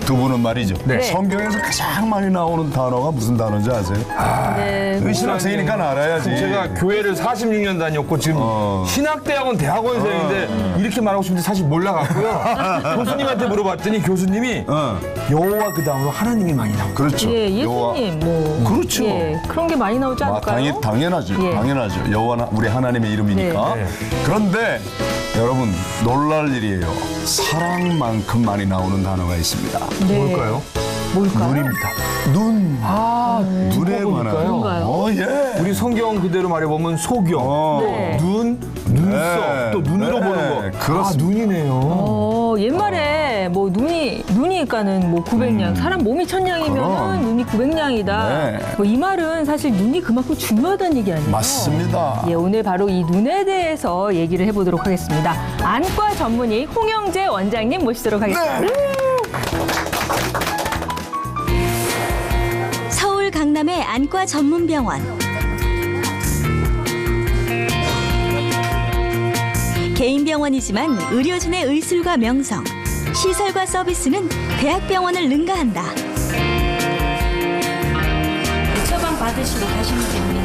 두 분은 말이죠. 네. 성경에서 가장 많이 나오는 단어가 무슨 단어인지 아세요? 네. 신학생이니까 알아야지. 제가 교회를 46년 다녔고 지금 신학대학원 대학원생인데 이렇게 말하고 싶은데 사실 몰라갖고요. 교수님한테 물어봤더니 교수님이 여호와 그 다음으로 하나님이 많이 나오고. 그렇죠. 예, 여호와. 예수님 뭐 그렇죠. 예, 그런 게 많이 나오지 않을까요? 당연하죠. 예. 당연하죠. 여호와 우리 하나님의 이름이니까. 네. 그런데 여러분 놀랄 일이에요. 사랑만큼 많이 나오는 단어가 있습니다. 네. 뭘까요? 뭘까요? 눈입니다. 눈. 눈에 관한. 눈가요? 예. 우리 성경 그대로 말해보면 소경, 네. 눈, 눈썹, 네. 또 눈으로 네. 보는 거. 그렇습니다. 눈이네요. 옛말에 뭐 눈이니까는 뭐 900냥, 사람 몸이 1000냥이면은 그럼. 눈이 900냥이다. 네. 뭐 이 말은 사실 눈이 그만큼 중요하다는 얘기 아니에요? 맞습니다. 예, 오늘 바로 이 눈에 대해서 얘기를 해보도록 하겠습니다. 안과 전문의 홍영재 원장님 모시도록 하겠습니다. 서울 강남의 안과 전문 병원. 개인 병원이지만 의료진의 의술과 명성, 시설과 서비스는 대학병원을 능가한다. 처방 받으시고 가시면 됩니다.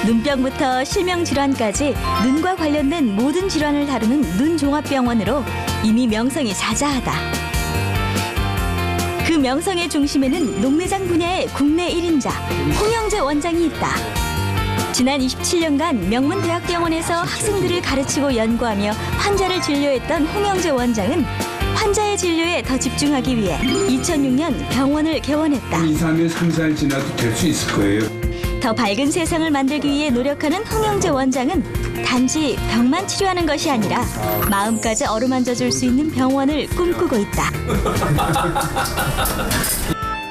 눈병부터 실명 질환까지 눈과 관련된 모든 질환을 다루는 눈종합병원으로 이미 명성이 자자하다. 그 명성의 중심에는 녹내장 분야의 국내 1인자 홍영재 원장이 있다. 지난 27년간 명문 대학병원에서 학생들을 가르치고 연구하며 환자를 진료했던 홍영재 원장은 환자의 진료에 더 집중하기 위해 2006년 병원을 개원했다. 2, 3일, 3, 4일 지나도 될 수 있을 거예요. 더 밝은 세상을 만들기 위해 노력하는 홍영재 원장은 단지 병만 치료하는 것이 아니라 마음까지 어루만져 줄 수 있는 병원을 꿈꾸고 있다.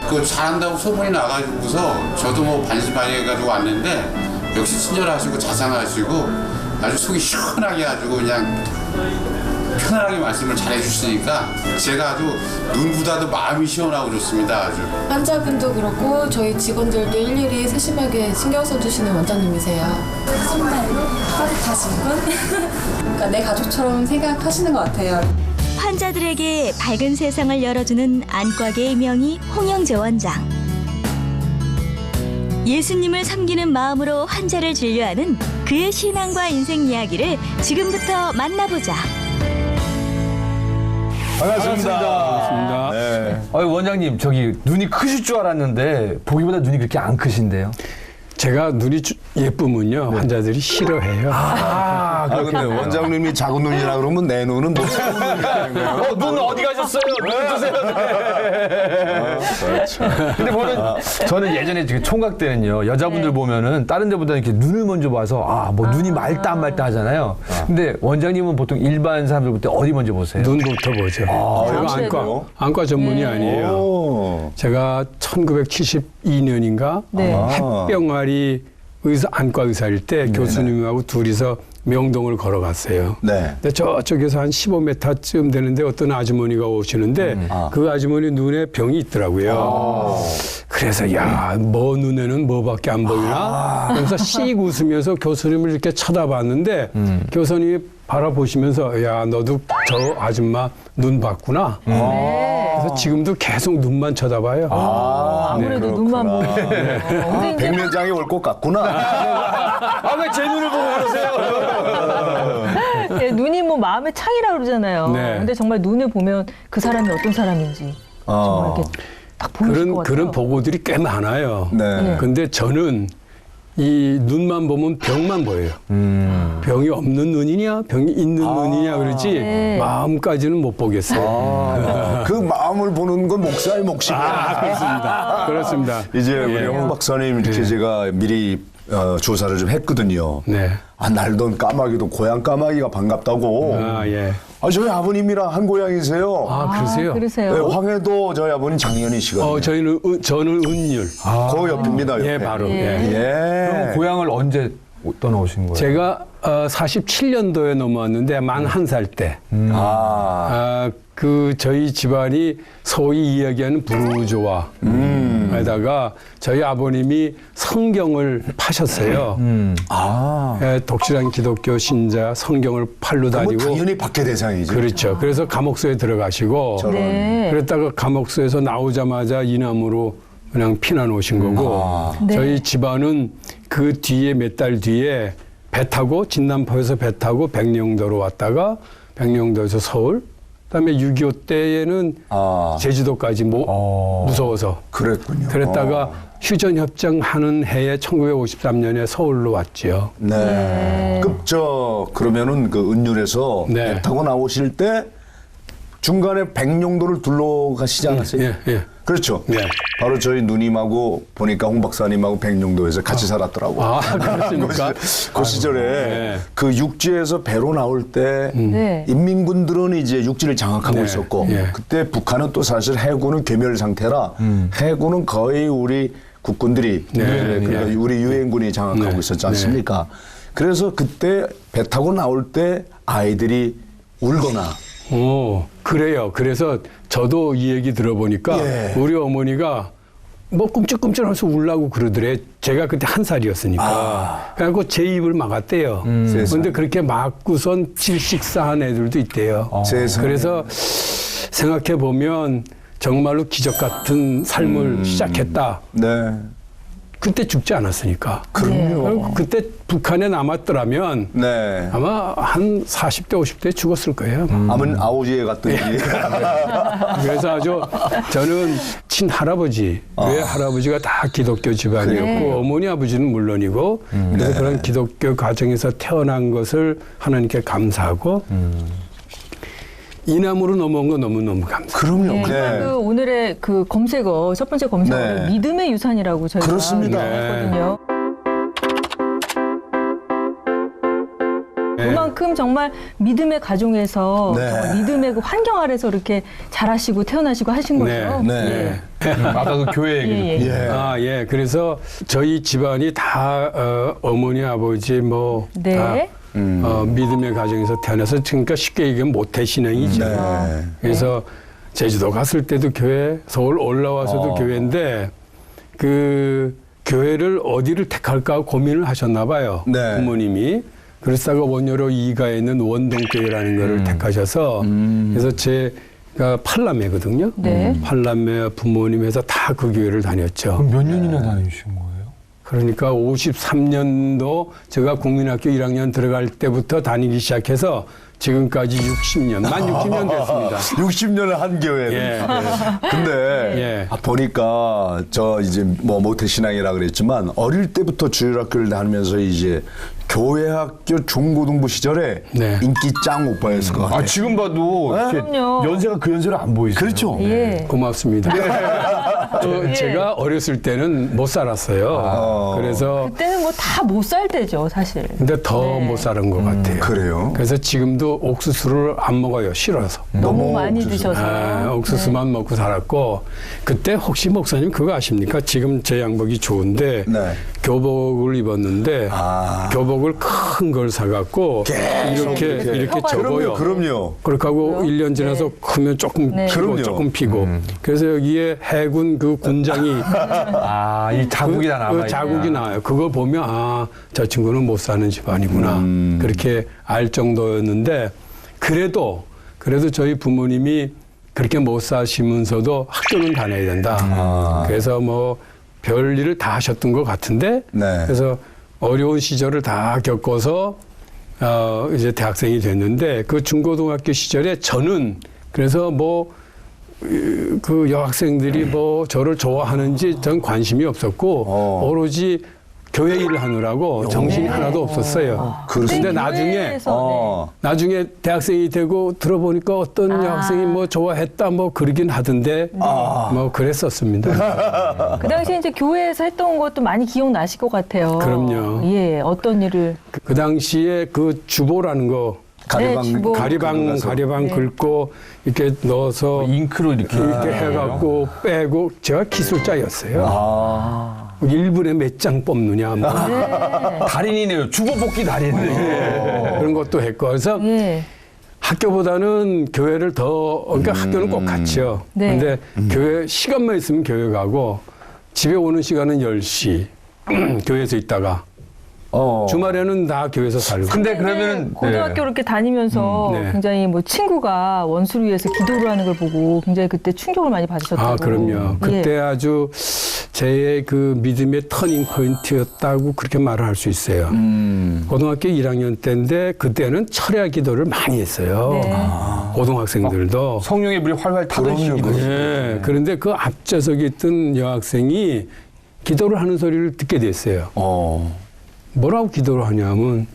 그 잘한다고 소문이 나가지고서 저도 뭐 반신반의해가지고 왔는데 역시 친절하시고 자상하시고 아주 속이 시원하게 해가지고 그냥 편안하게 말씀을 잘해주시니까 제가 아주 눈보다도 마음이 시원하고 좋습니다. 아주. 환자분도 그렇고 저희 직원들도 일일이 세심하게 신경 써주시는 원장님이세요. 정말로 따뜻하신 분? 그러니까 내 가족처럼 생각하시는 것 같아요. 환자들에게 밝은 세상을 열어주는 안과계의 명의 홍영재 원장. 예수님을 섬기는 마음으로 환자를 진료하는 그의 신앙과 인생 이야기를 지금부터 만나보자. 반갑습니다. 네. 원장님, 저기 눈이 크실 줄 알았는데 보기보다 눈이 그렇게 안 크신데요? 제가 눈이 예쁘면요 환자들이 싫어해요. 근데 원장님이 작은 눈이라 그러면 내 눈은 뭐 작은 눈이라는 거예요? 눈 어디 가셨어요? 눈 주세요. 그렇죠. 근데 저는 예전에 총각 때는요 여자분들 보면은 다른 데보다 이렇게 눈을 먼저 봐서 뭐 눈이 맑다 안 맑다 하잖아요. 근데 원장님은 보통 일반 사람들 볼 때 어디 먼저 보세요? 눈부터 보죠. 제가 안과 전문이 아니에요. 오. 제가 1972년인가 네. 햇병아리 안과 의사일 때 교수님하고 둘이서 명동을 걸어갔어요. 네. 근데 저쪽에서 한 15m쯤 되는데 어떤 아주머니가 오시는데 그 아주머니 눈에 병이 있더라고요. 그래서 야, 뭐 눈에는 뭐밖에 안 보이나? 그래서 씩 웃으면서 교수님을 이렇게 쳐다봤는데 교수님이 바라보시면서 야, 너도 저 아줌마 눈 봤구나. 그래서 지금도 계속 눈만 쳐다봐요. 아무래도 눈만 보면. 근데 이제 백면장이 올 것 같구나. 왜 제 눈을 보고 그러세요? 예, 눈이 뭐 마음의 창이라고 그러잖아요. 네. 근데 정말 눈을 보면 그 사람이 어떤 사람인지 정말 이렇게 딱 보이실 것 같아요. 그런 보고들이 꽤 많아요. 네. 근데 저는 이 눈만 보면 병만 보여요. 병이 없는 눈이냐, 병이 있는 눈이냐 그러지 네. 마음까지는 못 보겠어요. 그 마음을 보는 건 목사의 몫입니다. 그렇습니다. 그렇습니다. 이제 우리 홍 박사님 이렇게 제가 미리 조사를 좀 했거든요. 네. 날던 까마귀도 고향 까마귀가 반갑다고. 예. 저희 아버님이랑 한 고향이세요. 그러세요? 그러세요. 네, 황해도 저희 아버님 장현이시거든요. 저는 은율. 그 옆입니다. 옆에. 예, 바로. 그럼 고향을 언제 떠나오신 거예요? 제가 47년도에 넘어왔는데 만 1살 때. 저희 집안이 소위 이야기하는 부르조아 하다가 저희 아버님이 성경을 파셨어요. 예, 독실한 기독교 신자 성경을 팔로 뭐 다니고. 당연히 받게 대상이죠. 그렇죠. 그래서 감옥소에 들어가시고 네. 그랬다가 감옥소에서 나오자마자 이남으로 그냥 피난 오신 거고 네. 저희 집안은 그 뒤에 몇 달 뒤에 배 타고 진남포에서 배 타고 백령도로 왔다가 백령도에서 서울 그다음에 6.25 때에는 제주도까지 무서워서 그랬군요. 그랬다가 휴전협정 하는 해에 1953년에 서울로 왔지요. 네. 그러면은 그 은율에서 네. 배 타고 나오실 때 중간에 백령도를 둘러가시지 않았어요? 예. 그렇죠. 네. 바로 저희 누님하고 보니까 홍 박사님하고 백령도에서 같이 살았더라고. 아, 그렇습니까? 그 시절에 네. 그 육지에서 배로 나올 때 네. 인민군들은 이제 육지를 장악하고 네. 있었고 예. 그때 북한은 또 사실 해군은 괴멸 상태라 해군은 거의 우리 국군들이 그러니까 우리 유엔군이 장악하고 네. 있었지 않습니까? 그래서 그때 배 타고 나올 때 아이들이 울거나 오, 그래요. 그래서 저도 이 얘기 들어보니까 예. 우리 어머니가 뭐 꿈찔꿈찔하면서 울라고 그러더래. 제가 그때 1살이었으니까. 그래갖고 제 입을 막았대요. 그런데 그렇게 막고선 질식사한 애들도 있대요. 세상에. 그래서 생각해 보면 정말로 기적 같은 삶을 시작했다. 네. 그때 죽지 않았으니까. 그럼요. 그때 북한에 남았더라면 네. 아마 한 40대, 50대 죽었을 거예요. 아문 아오지에 갔더니 그래서 아주 저는 친할아버지, 외할아버지가 다 기독교 집안이었고 네. 어머니 아버지는 물론이고 그래서 그런 기독교 가정에서 태어난 것을 하나님께 감사하고 이남으로 넘어온 거 너무너무 감사해요. 그럼요. 네, 그 오늘의 그 검색어 첫 번째 검색어를 네. 믿음의 유산이라고 저희가 그렇습니다. 했거든요. 그만큼 정말 믿음의 가정에서 네. 정말 믿음의 그 환경 아래서 이렇게 자라시고 태어나시고 하신 거죠. 네. 아까 그 교회 얘기. 예, 예. 예. 그래서 저희 집안이 다 어머니, 아버지 뭐 네. 다 믿음의 가정에서 태어나서 그러니까 쉽게 얘기하면 모태 신앙이죠. 네. 그래서 제주도 갔을 때도 교회, 서울 올라와서도 교회인데 그 교회를 어디를 택할까 고민을 하셨나 봐요. 네. 부모님이. 그러다가 원효로 2가에 있는 원동교회라는 거를 택하셔서 그래서 제가 팔남매거든요. 네. 팔남매 부모님에서 다 그 교회를 다녔죠. 그럼 몇 년이나 다니신 거예요? 그러니까 53년도 제가 국민학교 1학년 들어갈 때부터 다니기 시작해서 지금까지 60년, 만 60년 됐습니다. 60년을 한 교회는. 예. 근데 예. 보니까 저 이제 뭐 모태신앙이라 그랬지만 어릴 때부터 주일학교를 다니면서 이제 교회학교 중고등부 시절에 네. 인기 짱 오빠였을 것 같아요. 지금 봐도 이렇게 그럼요. 연세가 그 연세로 안 보이세요. 그렇죠. 예. 고맙습니다. 제가 어렸을 때는 못 살았어요. 그래서 그때는 뭐 다 못 살 때죠, 사실. 근데 더 못 살은 것 같아요. 그래요? 그래서 지금도 옥수수를 안 먹어요. 싫어서. 너무 많이 드셔서. 옥수수만 먹고 살았고 그때 혹시 목사님 그거 아십니까? 지금 제 양복이 좋은데 네. 교복을 입었는데 교복을 큰 걸 사갖고 이렇게 접어요. 그럼요. 그렇게 하고 1년 지나서 크면 조금 네. 피고 그럼요. 조금 피고 그래서 여기에 해군 그 군장이 이 자국이 다 남아. 그 자국이 나와요. 그거 보면 저 친구는 못 사는 집안이구나 그렇게 알 정도였는데 그래도 저희 부모님이 그렇게 못 사시면서도 학교는 다녀야 된다. 그래서 뭐 별일을 다 하셨던 것 같은데 네. 그래서 어려운 시절을 다 겪어서 이제 대학생이 됐는데 그 중고등학교 시절에 저는 그래서 뭐 그 여학생들이 뭐 저를 좋아하는지 전 관심이 없었고 오로지 교회 일을 하느라고 정신이 하나도 없었어요. 그런데 나중에 대학생이 되고 들어보니까 어떤 여학생이 뭐 좋아했다 뭐 그러긴 하던데 뭐 그랬었습니다. 그 당시에 이제 교회에서 했던 것도 많이 기억나실 것 같아요. 그럼요. 예, 어떤 일을. 그 당시에 그 주보라는 거 주보. 가리방 긁고 이렇게 넣어서 잉크로 이렇게 해갖고 빼고 제가 기술자였어요. 1분에 몇 장 뽑느냐 뭐 달인이네요. 주보 뽑기 달인이네. 그런 것도 했고 그래서 학교보다는 교회를 더 그러니까 학교는 꼭 갔죠. 네. 근데 교회 시간만 있으면 교회 가고 집에 오는 시간은 10시. 교회에서 있다가. 주말에는 다 교회에서 살고. 근데 그러면은 고등학교 이렇게 다니면서 네. 굉장히 뭐 친구가 원수를 위해서 기도를 하는 걸 보고 굉장히 그때 충격을 많이 받으셨다고. 아, 그럼요. 그때 예. 아주 제 그 믿음의 터닝 포인트였다고 그렇게 말을 할 수 있어요. 고등학교 1학년 때인데 그때는 철야 기도를 많이 했어요. 네. 고등학생들도. 성령의 불이 활활 타던 시기도. 예. 그런데 그 앞좌석에 있던 여학생이 기도를 하는 소리를 듣게 됐어요. 뭐라고 기도를 하냐면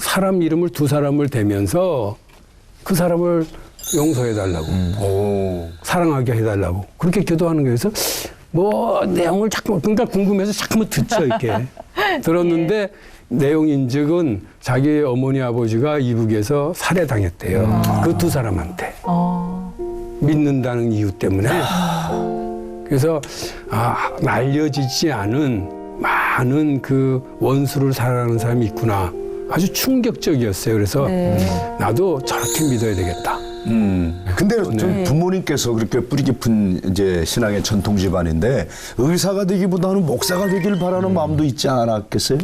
사람 이름을 두 사람을 대면서 그 사람을 용서해달라고, 사랑하게 해달라고 그렇게 기도하는 거여서 뭐 내용을 자꾸 그러니까 궁금해서 자꾸만 듣죠 이렇게 들었는데 내용인즉은 자기 어머니 아버지가 이북에서 살해당했대요. 그 두 사람한테 믿는다는 이유 때문에. 그래서 알려지지 않은 많은 그 원수를 사랑하는 사람이 있구나. 아주 충격적이었어요. 그래서 나도 저렇게 믿어야 되겠다. 근데 좀 부모님께서 그렇게 뿌리 깊은 이제 신앙의 전통 집안인데 의사가 되기보다는 목사가 되길 바라는 마음도 있지 않았겠어요?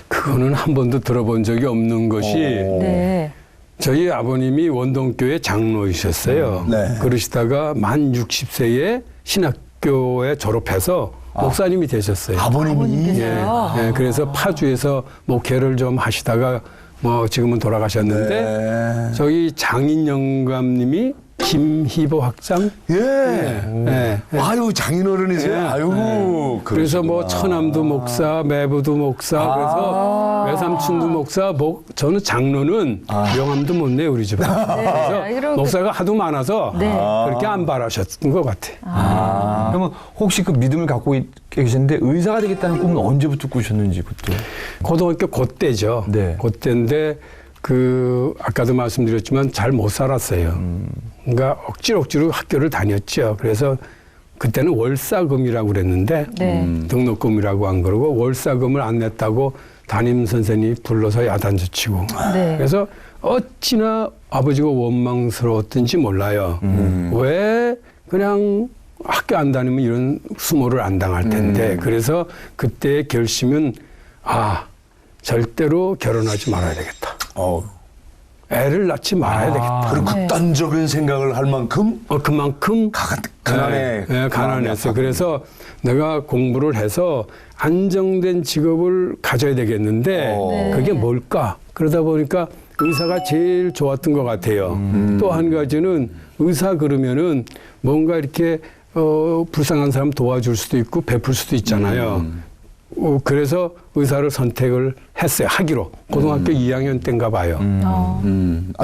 그거는 한 번도 들어본 적이 없는 것이 네. 저희 아버님이 원동교회 장로이셨어요. 네. 그러시다가 만 60세에 신학교에 졸업해서 목사님이 되셨어요. 아버님이? 예, 그래서 파주에서 목회를 좀 하시다가 뭐 지금은 돌아가셨는데 저희 장인 영감님이 김희보 학장. 아유 장인어른이세요. 예. 아유. 그래서 뭐 처남도 목사, 매부도 목사, 그래서 외삼촌도 목사, 저는 장로는 명함도 못 내요 우리 집은. 그래서 목사가 하도 많아서 그렇게 안 바라셨던 것 같아. 그러면 혹시 그 믿음을 갖고 계셨는데 의사가 되겠다는 꿈은 언제부터 꾸셨는지 그때? 고등학교 그때죠. 네. 그때인데 아까도 말씀드렸지만 잘 못 살았어요. 그러니까 억지로 학교를 다녔죠. 그래서 그때는 월사금이라고 그랬는데 등록금이라고 안 그러고 월사금을 안 냈다고 담임 선생님이 불러서 야단쳐치고. 그래서 어찌나 아버지가 원망스러웠던지 몰라요. 왜 그냥 학교 안 다니면 이런 수모를 안 당할 텐데. 그래서 그때의 결심은 절대로 결혼하지 말아야 되겠다. 애를 낳지 말아야 되겠다. 그리고 극단적인 생각을 할 만큼 그만큼 가난했어요. 가난했어요. 그래서 내가 공부를 해서 안정된 직업을 가져야 되겠는데 그게 뭘까? 그러다 보니까 의사가 제일 좋았던 것 같아요. 또 한 가지는 의사 그러면은 뭔가 이렇게 불쌍한 사람 도와줄 수도 있고 베풀 수도 있잖아요. 그래서 의사를 선택을 했어요. 하기로. 고등학교 2학년 때인가 봐요.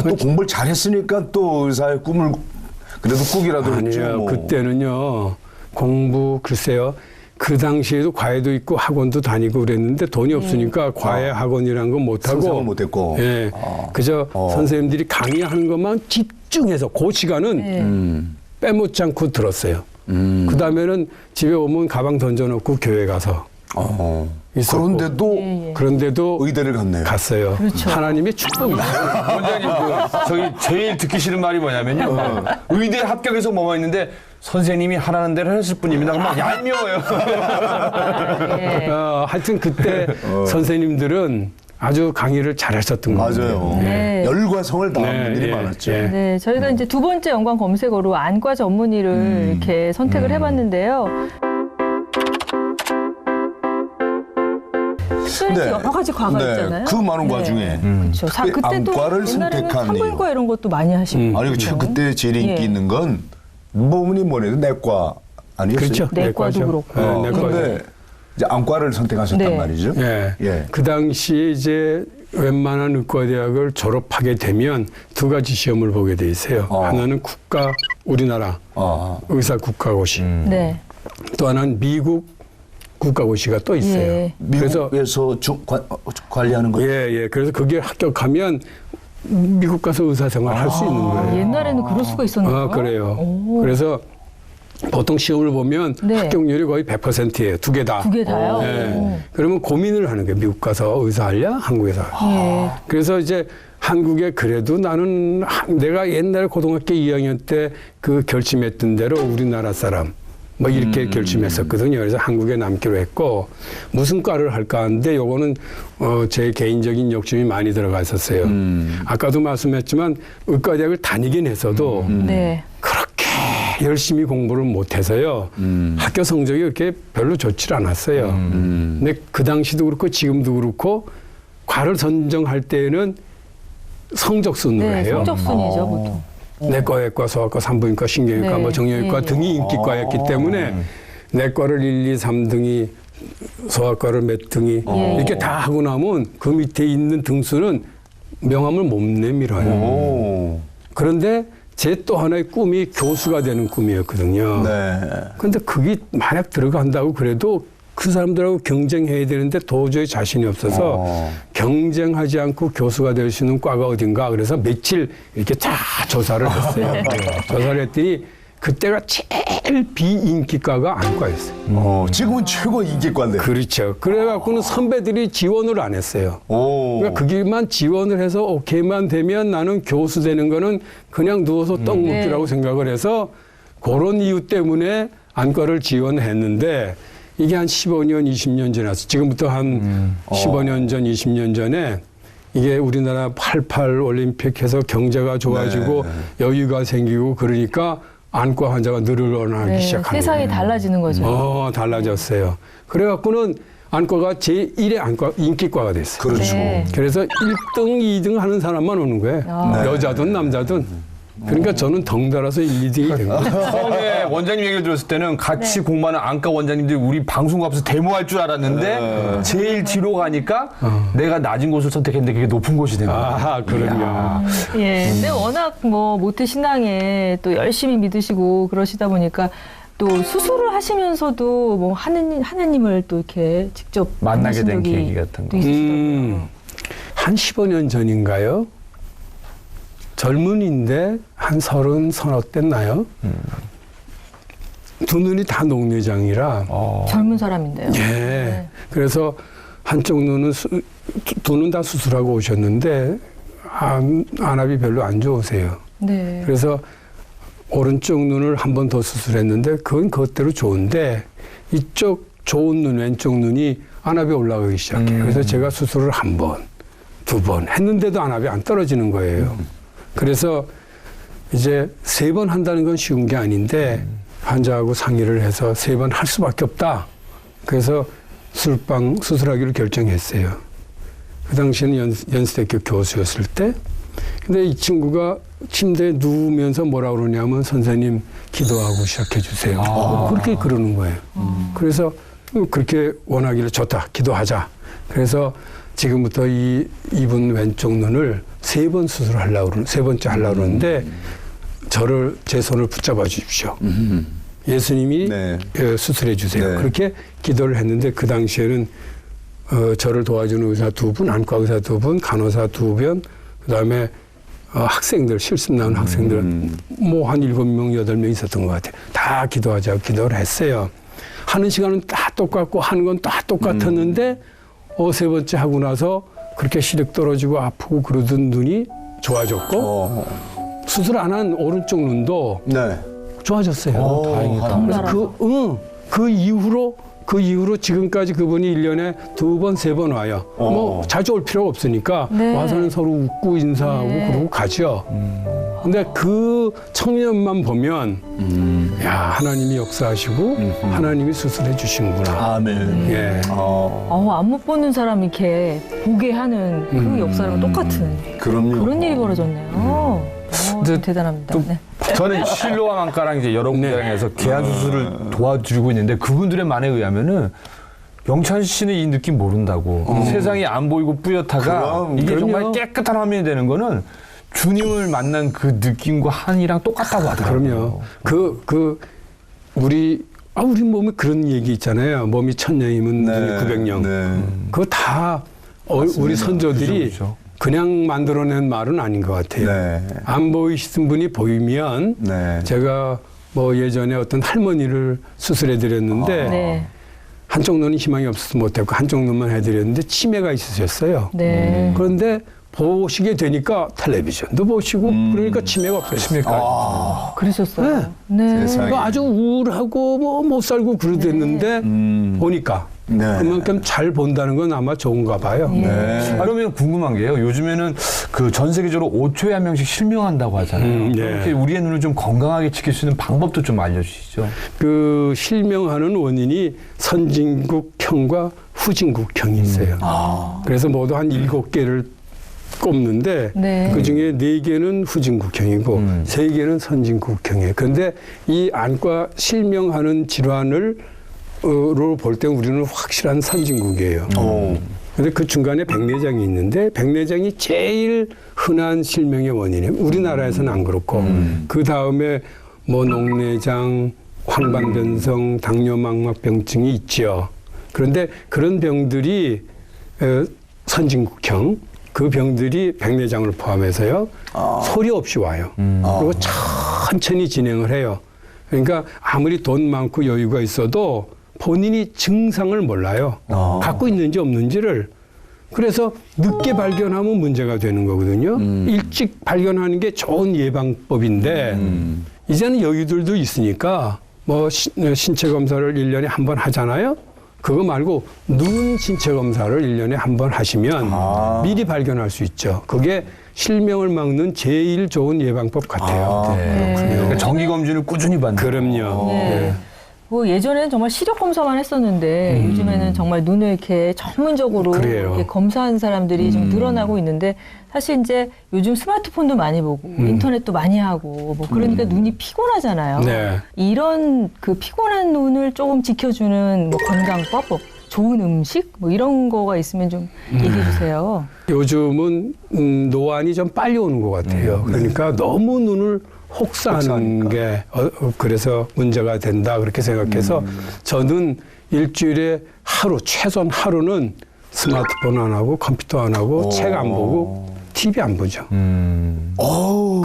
또 공부를 잘했으니까 또 의사의 꿈을 그래도 꾸기라도 했죠. 아니요. 그때는요. 공부 글쎄요. 그 당시에도 과외도 있고 학원도 다니고 그랬는데 돈이 없으니까 과외 학원이란 건 못하고. 선생은 못했고. 예. 그저 선생님들이 강의하는 것만 집중해서 그 시간은 빼먹지 않고 들었어요. 그 다음에는 집에 오면 가방 던져놓고 교회 가서. 있었고. 그런데도 의대를 갔네요. 갔어요. 그렇죠. 하나님의 축복이죠. 원장님 저희 제일 듣기 싫은 말이 뭐냐면요. 의대 합격해서 뭐만 있는데 선생님이 하라는 대로 했을 뿐입니다. 그럼 막 얄미워요. 하여튼 그때 선생님들은 아주 강의를 잘하셨던 것 같아요. 맞아요. 열과 성을 다한 분들이 많았죠. 네, 저희가 이제 두 번째 연관 검색어로 안과 전문의를 이렇게 선택을 해봤는데요. 특별히 여러 가지 과가 있잖아요. 그 많은 과 중에 그렇죠. 그때도 안과를 옛날에는 선택한 산부인과 이런 것도 많이 하시고. 아니 그렇죠. 그때 제일 인기 있는 건 뭐니 뭐래도 내과 아니었어요? 그렇죠. 내과도 그렇고. 그런데 이제 안과를 선택하셨단 말이죠. 예. 그 당시에 이제 웬만한 의과대학을 졸업하게 되면 두 가지 시험을 보게 돼 있어요. 하나는 우리나라 의사 국가고시. 또 하나는 미국 국가고시가 또 있어요. 미국에서 관리하는 거예요? 예. 그래서 그게 합격하면 미국 가서 의사 생활 할 수 있는 거예요. 옛날에는 그럴 수가 있었나요? 그래요. 그래서 보통 시험을 보면 합격률이 거의 100%예요. 두 개 다. 두 개 다요? 그러면 고민을 하는 거예요. 미국 가서 의사 할랴? 한국에서 할랴? 그래서 이제 한국에 그래도 나는 내가 옛날 고등학교 2학년 때 그 결심했던 대로 우리나라 사람 뭐 이렇게 결심했었거든요. 그래서 한국에 남기로 했고 무슨 과를 할까 하는데 요거는 제 개인적인 욕심이 많이 들어가 있었어요. 아까도 말씀했지만 의과대학을 다니긴 했어도 네. 그렇게 열심히 공부를 못해서요. 학교 성적이 그렇게 별로 좋지 않았어요. 근데 그 당시도 그렇고 지금도 그렇고 과를 선정할 때에는 성적 순으로 네, 해요. 성적순이죠, 보통. 내과외과, 소아과, 산부인과, 신경외과, 네. 뭐 정형외과 예, 예. 등이 인기과였기 때문에 내과를 1, 2, 3등이 소아과를 몇 등이 예. 이렇게 다 하고 나면 그 밑에 있는 등수는 명함을 못 내밀어요. 그런데 제 또 하나의 꿈이 교수가 되는 꿈이었거든요. 네. 근데 그게 만약 들어간다고 그래도 그 사람들하고 경쟁해야 되는데 도저히 자신이 없어서 경쟁하지 않고 교수가 될 수 있는 과가 어딘가 그래서 며칠 이렇게 다 조사를 했어요. 조사를 했더니 그때가 제일 비인기과가 안과였어요. 지금은 최고 인기과인데. 그렇죠. 그래갖고는 선배들이 지원을 안 했어요. 그러니까 거기만 지원을 해서 오케이만 되면 나는 교수 되는 거는 그냥 누워서 떡 먹기라고 생각을 해서 그런 이유 때문에 안과를 지원했는데 이게 한 15년, 20년 전에 왔어. 지금부터 한 15년 전, 20년 전에 이게 우리나라 88 올림픽 해서 경제가 좋아지고 여유가 생기고 그러니까 안과 환자가 늘어나기 네, 시작한 세상이 거예요. 달라지는 거죠. 달라졌어요. 그래갖고는 안과가 제1의 안과, 인기과가 됐어요. 그렇죠. 네. 그래서 1등, 2등 하는 사람만 오는 거예요. 여자든 남자든. 그러니까 저는 덩달아서 1, 2등이 된 거예요. 처음에 원장님 얘기를 들었을 때는 같이 공부하는 안과 원장님들이 우리 방송 앞에서 데모할 줄 알았는데 제일 뒤로 가니까 내가 낮은 곳을 선택했는데 그게 높은 곳이 된 거야. 아, 그럼요. 예. 근데 워낙 뭐 모태 신앙에 또 열심히 믿으시고 그러시다 보니까 또 수술을 하시면서도 뭐 하느님을 또 이렇게 직접 만나게 만나신 된 적이 계기 같은 거. 또 있으시더라고요. 한 15년 전인가요? 젊은이인데 한 30, 서너 됐나요? 두 눈이 다 녹내장이라. 젊은 사람인데요. 예. 그래서 한쪽 눈은 두 눈 다 수술하고 오셨는데 안압이 별로 안 좋으세요. 네. 그래서 오른쪽 눈을 한 번 더 수술했는데 그건 그것대로 좋은데 이쪽 좋은 눈, 왼쪽 눈이 안압이 올라가기 시작해요. 그래서 제가 수술을 한 번, 두 번 했는데도 안압이 안 떨어지는 거예요. 그래서 이제 3번 한다는 건 쉬운 게 아닌데 환자하고 상의를 해서 3번 할 수밖에 없다. 그래서 술방 수술하기로 결정했어요. 그 당시에는 연세대학교 교수였을 때. 근데 이 친구가 침대에 누우면서 뭐라 그러냐면 선생님 기도하고 시작해 주세요. 그렇게 그러는 거예요. 그래서 그렇게 원하기를 좋다. 기도하자. 그래서 지금부터 이분 왼쪽 눈을 3번 수술하려고 그러는, 3번째 하려고 그러는데 저를, 제 손을 붙잡아 주십시오. 예수님이 네. 수술해 주세요. 네. 그렇게 기도를 했는데 그 당시에는 저를 도와주는 의사 2분, 안과 의사 2분, 간호사 2분, 그 다음에 학생들, 실습 나온 학생들 뭐 한 7명, 8명 있었던 것 같아요. 다 기도하자고 기도를 했어요. 하는 시간은 다 똑같고 하는 건 다 똑같았는데 3번째 하고 나서 그렇게 시력 떨어지고 아프고 그러던 눈이 좋아졌고 수술 안 한 오른쪽 눈도 네. 좋아졌어요. 다행이다. 그래서 그 이후로 지금까지 그분이 1년에 2번, 3번 와요. 뭐 자주 올 필요가 없으니까 네. 와서는 서로 웃고 인사하고 그러고 가죠. 근데 그 청년만 보면 야, 하나님이 역사하시고 하나님이 수술해 주시는구나. 아멘. 예. 안 못 보는 사람 이렇게 보게 하는 그 역사랑 똑같은 그럼요. 그런 일이 벌어졌네요. 대단합니다. 네. 저는 실로암 안과랑 이제 여러 군데랑 해서 개안 수술을 도와주고 있는데 그분들의 말에 의하면은 영찬 씨는 이 느낌 모른다고. 세상이 안 보이고 뿌옇다가 이게 그럼요. 정말 깨끗한 화면이 되는 거는 주님을 만난 그 느낌과 한이랑 똑같다고 하더라고요. 그럼요. 우리 몸에 그런 얘기 있잖아요. 몸이 1000년이면 눈이 900년. 네. 그거 다 우리 선조들이 그죠. 그냥 만들어낸 말은 아닌 것 같아요. 네. 안 보이시던 분이 보이면 네. 제가 뭐 예전에 어떤 할머니를 수술해 드렸는데 네. 한쪽 눈은 희망이 없어서 못했고 한쪽 눈만 해드렸는데 치매가 있으셨어요. 네. 그런데 보시게 되니까 텔레비전도 보시고 그러니까 치매가 없어요. 그러셨어요. 네. 세상에. 그 아주 우울하고 뭐 못 살고 그러댔는데 보니까 네. 그만큼 잘 본다는 건 아마 좋은가 봐요. 네. 그러면 궁금한 게요. 요즘에는 그 전 세계적으로 5초에 한 명씩 실명한다고 하잖아요. 네. 이렇게 우리의 눈을 좀 건강하게 지킬 수 있는 방법도 좀 알려주시죠. 그 실명하는 원인이 선진국형과 후진국형이 있어요. 그래서 모두 한 7개를 꼽는데 네. 그중에 4개는 후진국형이고 3개는 선진국형이에요. 그런데 이 안과 실명하는 질환을 로 볼 때 우리는 확실한 선진국이에요. 그런데 그 중간에 백내장이 있는데 백내장이 제일 흔한 실명의 원인이에요. 우리나라에서는 안 그렇고 그 다음에 뭐 녹내장, 황반변성, 당뇨망막병증이 있죠. 그런데 그런 병들이 선진국형 그 병들이 백내장을 포함해서요 소리 없이 와요. 그리고 천천히 진행을 해요. 그러니까 아무리 돈 많고 여유가 있어도 본인이 증상을 몰라요. 갖고 있는지 없는지를. 그래서 늦게 발견하면 문제가 되는 거거든요. 일찍 발견하는 게 좋은 예방법인데 이제는 여유들도 있으니까 뭐 신체 검사를 1년에 한 번 하잖아요. 그거 말고 눈 신체 검사를 1년에 한 번 하시면 미리 발견할 수 있죠. 그게 실명을 막는 제일 좋은 예방법 같아요. 그러니까 정기 검진을 꾸준히 받는. 그럼요. 네. 뭐 예전에는 정말 시력 검사만 했었는데 요즘에는 정말 눈을 이렇게 전문적으로 그래요. 이렇게 검사하는 사람들이 좀 늘어나고 있는데 사실 이제 요즘 스마트폰도 많이 보고 인터넷도 많이 하고 뭐 그러니까 눈이 피곤하잖아요. 네. 이런 그 피곤한 눈을 조금 지켜주는 뭐 건강법, 뭐 좋은 음식 뭐 이런 거가 있으면 좀 얘기해 주세요. 요즘은 노안이 좀 빨리 오는 것 같아요. 그러니까 너무 눈을 혹사하는 게 그래서 문제가 된다 그렇게 생각해서 저는 일주일에 최소한 하루는 스마트폰 안 하고 컴퓨터 안 하고 책 안 보고 TV 안 보죠.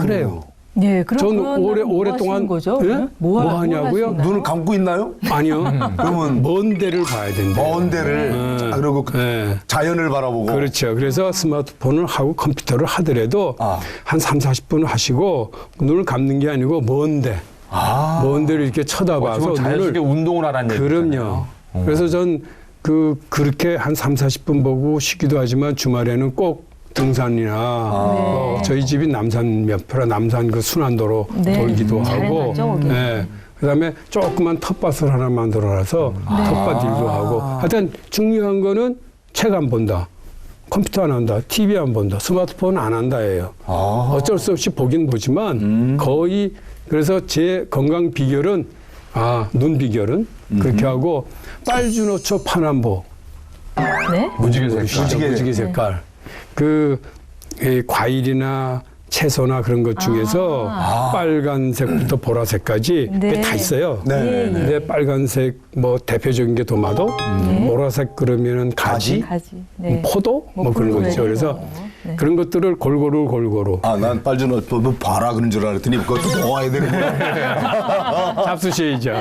그래요. 네, 그럼 전 그런 오랫동안 거죠? 예? 뭐 하냐고요? 눈을 감고 있나요? 아니요. 그러면 먼 데를 봐야 된대요. 먼 데를. 자, 그리고 네. 자연을 바라보고. 그렇죠. 그래서 스마트폰을 하고 컴퓨터를 하더라도 한 3, 40분 하시고 눈을 감는 게 아니고 먼 데를 이렇게 쳐다봐서 자연스럽게 운동을 하라는 얘기죠. 그럼요. 그래서 전 그렇게 한 3, 40분 보고 쉬기도 하지만 주말에는 꼭 등산이나 저희 집이 남산 옆이라 남산 그 순환도로 돌기도 하고 그다음에 조그만 텃밭을 하나 만들어놔서 텃밭 일도 하고 하여튼 중요한 거는 책 안 본다. 컴퓨터 안 한다. TV 안 본다. 스마트폰 안 한다예요. 어쩔 수 없이 보긴 보지만 거의 그래서 제 건강 비결은 눈 비결은 그렇게 하고 빨주노초 파남보 네? 무지개 색깔. 이 과일이나 채소나 그런 것 중에서 빨간색부터 보라색까지 그게 다 있어요. 근데 빨간색 뭐 대표적인 게 도마도, 보라색 그러면은 가지, 네. 포도 뭐 그런 거 있죠. 그래서 그런 것들을 골고루. 난 빨주노초 너 봐라 그런 줄 알았더니 그것도 놓아야 되는구나. 잡수셔야죠.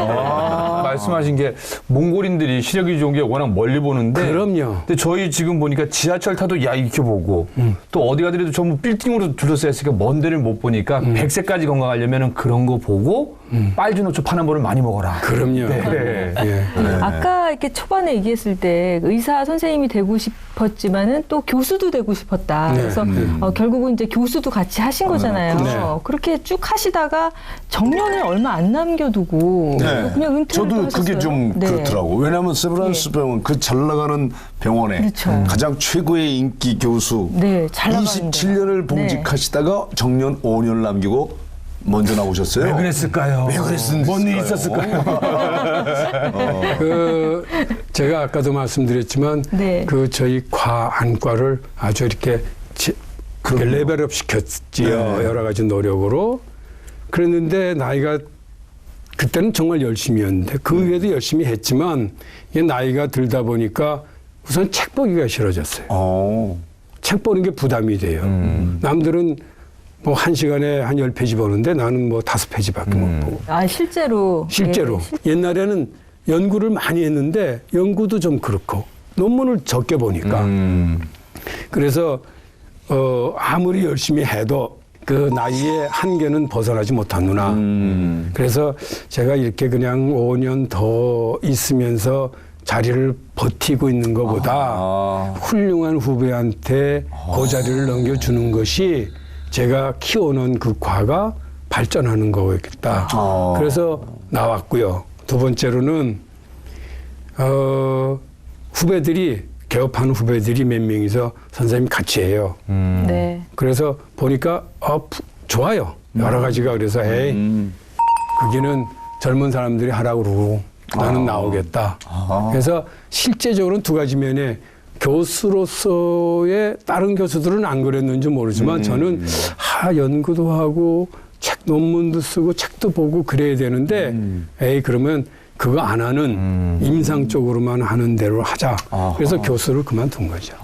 말씀하신 게 몽골인들이 시력이 좋은 게 워낙 멀리 보는데. 그럼요. 근데 저희 지금 보니까 지하철 타도 이렇게 보고 또 어디 가더라도 전부 빌딩으로 둘러싸여 있으니까 먼 데를 못 보니까 100세까지 건강하려면 그런 거 보고 빨주노초 파남보를 많이 먹어라. 그럼요. 네. 아까 이렇게 초반에 얘기했을 때 의사 선생님이 되고 싶었지만은 또 교수도 되고 싶었다. 그래서 결국은 이제 교수도 같이 하신 거잖아요. 그렇게 쭉 하시다가 정년을 얼마 안 남겨두고 그냥 은퇴를 저도 하셨어요. 그게 좀 그렇더라고. 왜냐하면 세브란스 병원 그 잘 나가는 병원에 가장 최고의 인기 교수 잘 나가는데. 27년을 봉직하시다가 정년 5년을 남기고 먼저 나오셨어요. 왜 그랬을까요? 왜 그랬을까요? 뭔 일이 있었을까요? 제가 아까도 말씀드렸지만 그 저희 안과를 아주 이렇게 레벨업 시켰지요. 여러 가지 노력으로. 그랬는데 나이가 그때는 정말 열심히 했는데 그 후에도 열심히 했지만 이게 나이가 들다 보니까 우선 책 보기가 싫어졌어요. 책 보는 게 부담이 돼요. 남들은 뭐 1시간에 한 10페이지 보는데 나는 뭐 5페이지밖에 못 보고. 실제로. 옛날에는 연구를 많이 했는데 연구도 좀 그렇고 논문을 적게 보니까. 그래서 아무리 열심히 해도 그 나이의 한계는 벗어나지 못하는구나. 그래서 제가 이렇게 그냥 5년 더 있으면서 자리를 버티고 있는 것보다 훌륭한 후배한테 그 자리를 넘겨주는 것이 제가 키워놓은 그 과가 발전하는 거겠다. 그래서 나왔고요. 두 번째로는 후배들이 개업하는 후배들이 몇 명이서 선생님 같이 해요. 네. 그래서 보니까 좋아요. 여러 가지가. 그래서 거기는 젊은 사람들이 하라고 그러고 나는 나오겠다. 그래서 실제적으로는 두 가지 면에 교수로서의 다른 교수들은 안 그랬는지 모르지만 저는 연구도 하고 논문도 쓰고 책도 보고 그래야 되는데 그러면 그거 안 하는 임상 쪽으로만 하는 대로 하자. 그래서 교수를 그만둔 거죠.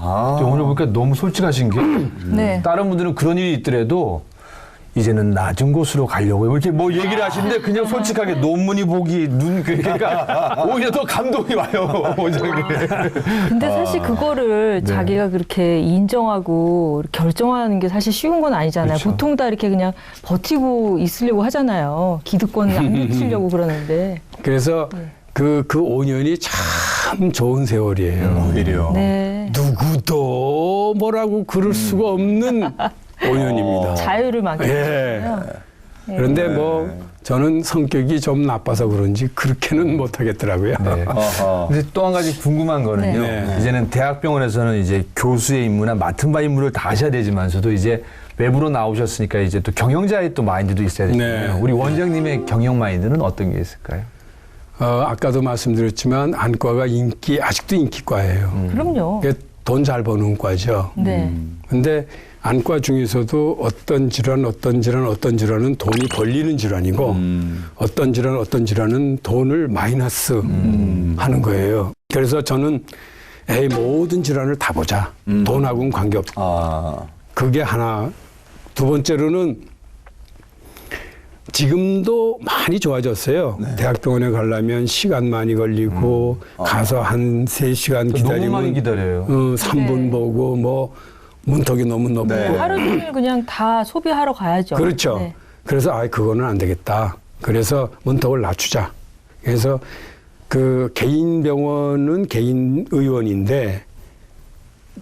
오늘 보니까 너무 솔직하신 게 네. 다른 분들은 그런 일이 있더라도 이제는 낮은 곳으로 가려고 이렇게 뭐 얘기를 하시는데 그냥 솔직하게 논문이 보기 그러니까 오히려 더 감동이 와요. 근데 사실 그거를 자기가 그렇게 인정하고 결정하는 게 사실 쉬운 건 아니잖아요. 그렇죠. 보통 다 이렇게 그냥 버티고 있으려고 하잖아요. 기득권을 안 놓치려고 그러는데. 그래서 그 5년이 참 좋은 세월이에요. 오히려. 네. 누구도 뭐라고 그럴 수가 없는 5년입니다. 자유를 만끽했어요. 그런데 뭐 저는 성격이 좀 나빠서 그런지 그렇게는 못하겠더라고요. 네. 근데 또 한 가지 궁금한 거는요. 네. 이제는 대학병원에서는 이제 교수의 임무나 맡은 바 임무를 다 하셔야 되지만서도 이제 외부로 나오셨으니까 이제 또 경영자의 또 마인드도 있어야 되잖아요. 네. 우리 원장님의 경영 마인드는 어떤 게 있을까요? 아까도 말씀드렸지만 안과가 아직도 인기과예요. 그럼요. 돈 잘 버는 과죠. 네. 근데 안과 중에서도 어떤 질환은 돈이 벌리는 질환이고 어떤 질환은 돈을 마이너스 하는 거예요. 그래서 저는 모든 질환을 다 보자. 돈하고는 관계없다. 그게 하나. 두 번째로는 지금도 많이 좋아졌어요. 대학병원에 가려면 시간 많이 걸리고 가서 한 3시간 기다리면 너무 많이 기다려요. 3분 네. 보고 뭐 문턱이 너무 높고 하루 종일 그냥 다 소비하러 가야죠. 그렇죠. 네. 그래서 그거는 안 되겠다. 그래서 문턱을 낮추자. 그래서 그 개인 병원은 개인 의원인데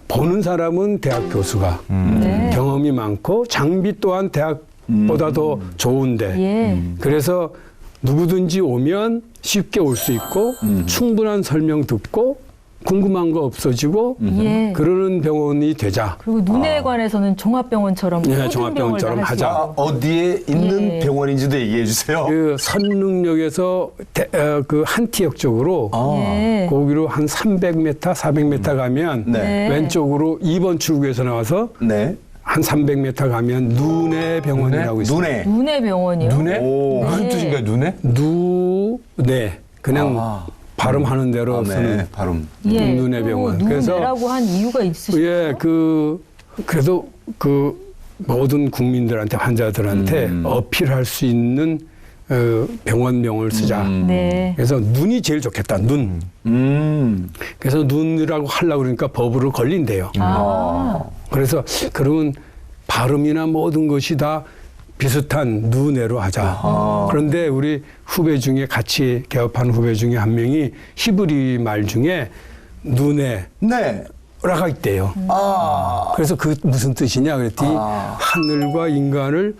보는 사람은 대학 교수가 네. 경험이 많고 장비 또한 대학보다 더 좋은데 예. 그래서 누구든지 오면 쉽게 올 수 있고 충분한 설명 듣고 궁금한 거 없어지고 예. 그러는 병원이 되자. 그리고 눈에 관해서는 종합병원처럼 네, 모든 종합병원처럼 병원을 다 하자. 하시고. 어디에 있는 예. 병원인지도 얘기해 주세요. 그 선릉역에서 그 한티역 쪽으로 예. 거기로 한 300m, 400m 가면 네. 왼쪽으로 2번 출구에서 나와서 네. 한 300m 가면 눈의 병원이라고 있어요. 눈에. 눈의 병원이요. 눈에? 오. 무슨 뜻인가요, 눈에? 눈에 그냥 발음하는 대로 쓰는 네. 발음. 예. 눈의 병원. 그래서 눈이라고 한 이유가 있으시죠? 예, 그래도 그 모든 국민들한테 환자들한테 어필할 수 있는 병원명을 쓰자. 네. 그래서 눈이 제일 좋겠다. 눈. 그래서 눈이라고 하려고 그러니까 법으로 걸린대요. 그래서 그러면 발음이나 모든 것이 다 비슷한 누네로 하자. 그런데 우리 후배 중에 같이 개업한 후배 중에 한 명이 히브리 말 중에 누네 네. 라가 있대요. 그래서 그 무슨 뜻이냐 그랬더니 하늘과 인간을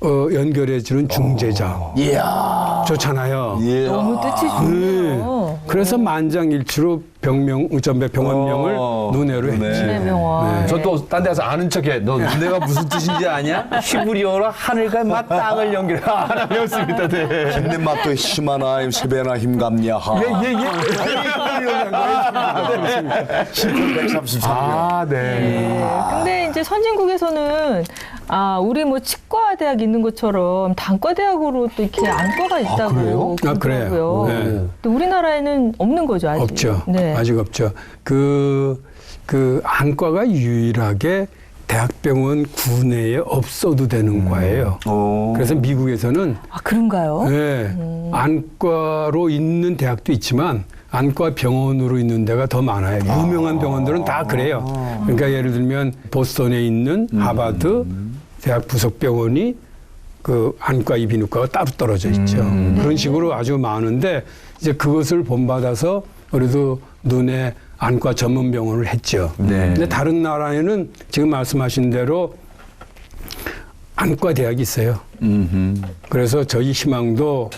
연결해주는 중재자. 이야. 좋잖아요. 예. 너무 뜻이 좋네요. 그래서 만장일치로 병원명을 눈에로 했지. 눈의 병원. 저 또 딴 데 가서 아는 척해. 너 눈에가 무슨 뜻인지 아냐? 히브리어로 하늘과 맛 땅을 연결해. 하나 배웠습니다. 네. 힘든 맛도 힘하나 세배나 힘감냐하. 예. 133명. 아, 네. 근데 이제 선진국에서는 우리 뭐 치과대학 있는 것처럼 단과대학으로 또 이렇게 안과가 있다고 그래요? 그러더라고요. 그래요? 네. 또 우리나라에는 없는 거죠, 아직. 없죠. 네. 아직 없죠. 그 안과가 유일하게 대학병원 구내에 없어도 되는 과예요. 그래서 미국에서는 그런가요? 네, 안과로 있는 대학도 있지만 안과 병원으로 있는 데가 더 많아요. 유명한 병원들은 다 그래요. 그러니까 예를 들면 보스턴에 있는 하버드 대학 부속병원이 그 안과 이비인후과가 따로 떨어져 있죠. 그런 식으로 아주 많은데 이제 그것을 본받아서 우리도 눈에 안과 전문 병원을 했죠. 근데 다른 나라에는 지금 말씀하신 대로 안과 대학이 있어요. 그래서 저희 희망도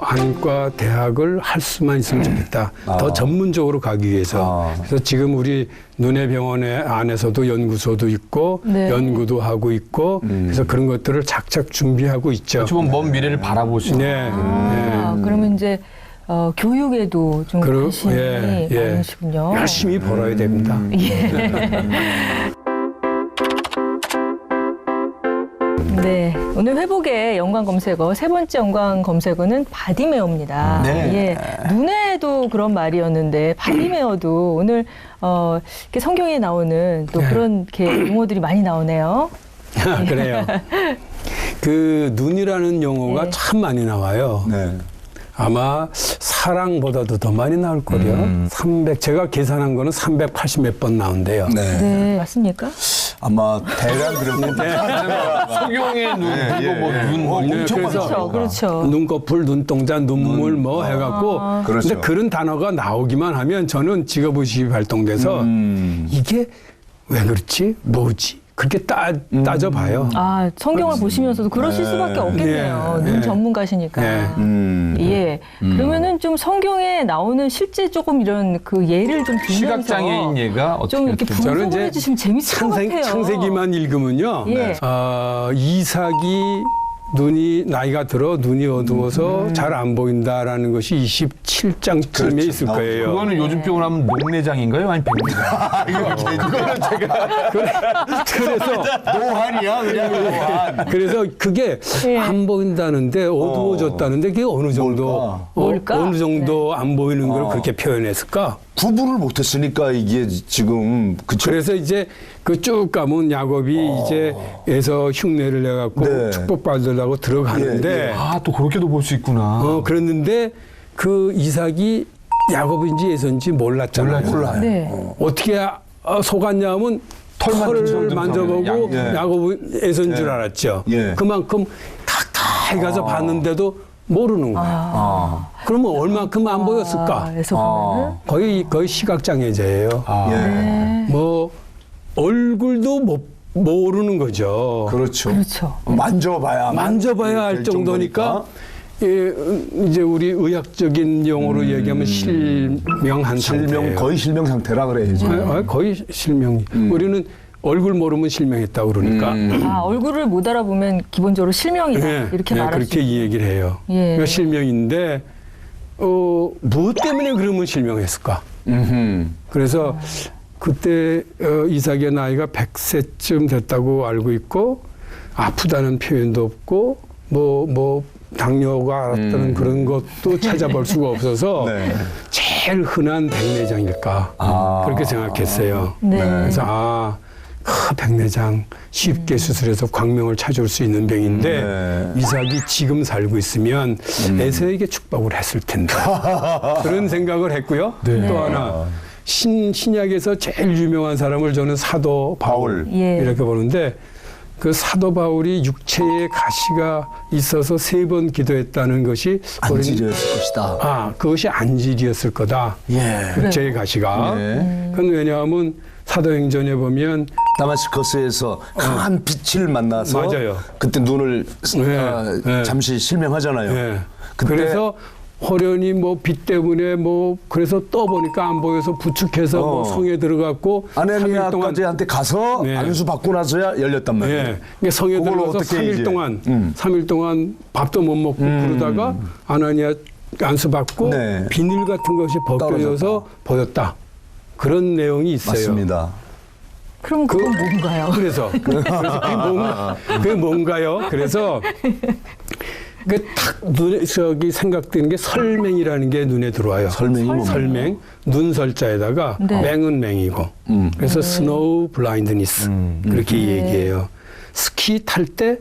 안과 대학을 할 수만 있으면 좋겠다. 더 전문적으로 가기 위해서. 그래서 지금 우리 눈의 병원에 안에서도 연구소도 있고 네. 연구도 하고 있고 그래서 그런 것들을 착착 준비하고 있죠. 좀 먼 미래를 바라보시는. 네. 그러면 이제 교육에도 좀 관심이 예. 많으시군요. 열심히 벌어야 됩니다. 네, 오늘 회복의 연관 검색어 세 번째 연관 검색어는 바디메어입니다. 네. 예, 눈에도 그런 말이었는데 바디메어도 오늘 이렇게 성경에 나오는 또 그런 이렇게 용어들이 많이 나오네요. 그래요. 그 눈이라는 용어가 네. 참 많이 나와요. 네. 아마 사랑보다도 더 많이 나올 거요. 제가 계산한 거는 380 몇 번 나온대요. 네. 네, 맞습니까? 아마 대략 그런 건데. 성경의 눈, 그리고 뭐눈 뭐 네, 엄청 그래서 많죠. 그렇죠. 눈꺼풀, 눈동자, 눈물 뭐 해갖고. 그렇죠. 근데 그런 단어가 나오기만 하면 저는 직업의식이 발동돼서 이게 왜 그렇지? 뭐지? 그렇게 따져봐요. 아, 성경을 보시면서도 그러실 수밖에 없겠네요. 네. 눈 전문가시니까. 예. 그러면은 좀 성경에 나오는 실제 조금 이런 그 예를 좀 들면서 시각장애인 얘가 어떻게 좀 이렇게 됐죠? 저는 분석을 이제 해주시면 재밌을 것 같아요. 창세기만 읽으면요. 예. 이삭이 눈이 나이가 들어 눈이 어두워서 잘 안 보인다라는 것이 27장쯤에 그렇죠. 있을 거예요. 그거는 요즘 표현 하면 녹내장인가요? 아니 백내장? 그거는 제가 그래서 노한이야, 그냥 노한. 그래서 그게 예. 안 보인다는데 어두워졌다는데 그게 어느 정도 뭘까? 어느 정도 안 보이는 걸 그렇게 표현했을까? 구분을 못했으니까 이게 지금 그쵸? 그래서 이제 그 쭉 가면 야곱이 이제 에서 흉내를 내갖고 네. 축복받으려고 들어가는데 예, 예. 아, 또 그렇게도 볼 수 있구나. 그랬는데 그 이삭이 야곱인지 에서인지 몰랐잖아요. 몰라요. 네. 어떻게 속았냐면 털을 만져보고 예. 야곱은 에서인 줄 알았죠. 예. 그만큼 가까이 가서 봤는데도 모르는 거예요. 그러면 얼마큼 안 보였을까? 그래서 보면은 거의 시각장애자예요. 예. 뭐 얼굴도 모르는 거죠. 그렇죠. 그렇죠. 만져봐야 할 정도니까 예, 이제 우리 의학적인 용어로 얘기하면 실명한 상태예요. 거의 실명 상태라 그래야죠. 거의 실명이. 우리는 얼굴 모르면 실명했다고 그러니까. 아, 얼굴을 못 알아보면 기본적으로 실명이다. 이렇게 말할 수 그렇게 이 얘기를 해요. 예. 그러니까 실명인데 무엇 때문에 그러면 실명했을까? 그래서 그때 이삭의 나이가 100세쯤 됐다고 알고 있고 아프다는 표현도 없고 뭐 당뇨가 알았다는 그런 것도 찾아볼 수가 없어서 네. 제일 흔한 백내장일까 그렇게 생각했어요. 네. 그래서 백내장 쉽게 수술해서 광명을 찾아올 수 있는 병인데 네. 이삭이 지금 살고 있으면 에서에게 축복을 했을 텐데 그런 생각을 했고요. 또 하나 신약에서 제일 유명한 사람을 저는 사도 바울 예. 이렇게 보는데 그 사도 바울이 육체에 가시가 있어서 3번 기도했다는 것이 안질이었을 것이다. 그것이 안질이었을 거다. 예. 육체의 가시가. 예. 그건 왜냐하면 사도행전에 보면 다마스커스에서 강한 빛을 만나서 맞아요. 그때 눈을 네. 잠시 실명하잖아요. 예. 그때 그래서 호련히 빛 때문에 그래서 떠보니까 안 보여서 부축해서 성에 들어갔고 3일 동안 아네미아까지한테 가서 네. 안수 받고 나서야 열렸단 말이에요. 그러니까 성에 그걸 들어가서 어떻게 3일 이제, 동안 3일 동안 밥도 못 먹고 그러다가 아나니아 안수 받고 네. 비닐 같은 것이 벗겨져서 보였다. 그런 내용이 있어요. 맞습니다. 그럼 그건 뭔가요? 그래서 그게 뭔가요? 그래서 딱 눈에 생각되는 게 설맹이라는 게 눈에 들어와요. 설맹이 뭡니까? 설맹 눈설자에다가 네. 맹은 맹이고 그래서 스노우 블라인드니스 그렇게 얘기해요. 스키 탈 때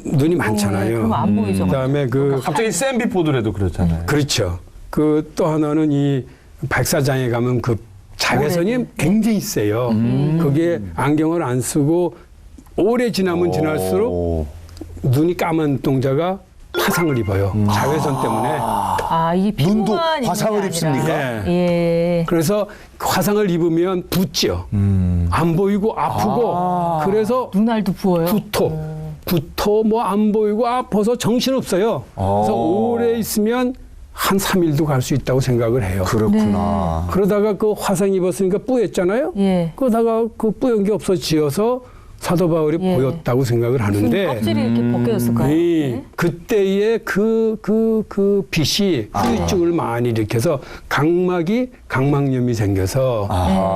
눈이 많잖아요. 그럼 안 보이죠. 그다음에 갑자기 샌비포드라도 그렇잖아요. 그렇죠. 그 또 하나는 이 백사장에 가면 그 자외선이 굉장히 세요. 그게 안경을 안 쓰고 오래 지나면 지날수록 눈이 까만 눈동자가 화상을 입어요. 자외선 때문에. 아, 이게 눈도 피부만 있는 게 화상을 아니라. 입습니까? 예. 그래서 화상을 입으면 붓죠. 안 보이고 아프고 그래서 눈알도 부어요. 구토 뭐 안 보이고 아파서 정신없어요. 그래서 오래 있으면 한 3일도 갈 수 있다고 생각을 해요. 그렇구나. 그러다가 그 화상 입었으니까 뿌였잖아요. 예. 그러다가 그 뿌연 게 없어지어서 사도 바울이 예. 보였다고 생각을 하는데 껍질이 이렇게 벗겨졌을까요? 이 그때의 그 빛이 후유증을 많이 일으켜서 각막염이 생겨서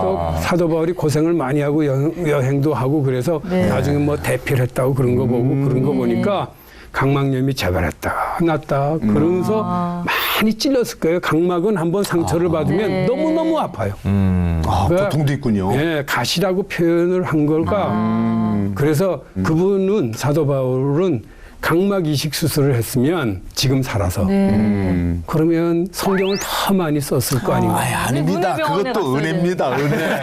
또 사도 바울이 고생을 많이 하고 여행도 하고 그래서 네. 나중에 뭐 대필했다고 그런 거 보고 그런 거 보니까 각막염이 재발했다 났다 그러면서 많이 찔렸을 거예요. 각막은 한번 상처를 받으면 네. 너무너무 아파요. 고통도 있군요. 예, 가시라고 표현을 한 걸까. 그래서 그분은 사도 바울은 각막 이식 수술을 했으면 지금 살아서 그러면 성경을 더 많이 썼을 거 아닌가. 아닙니다. 문해병원에 그것도 갔어야 은혜입니다. 은혜.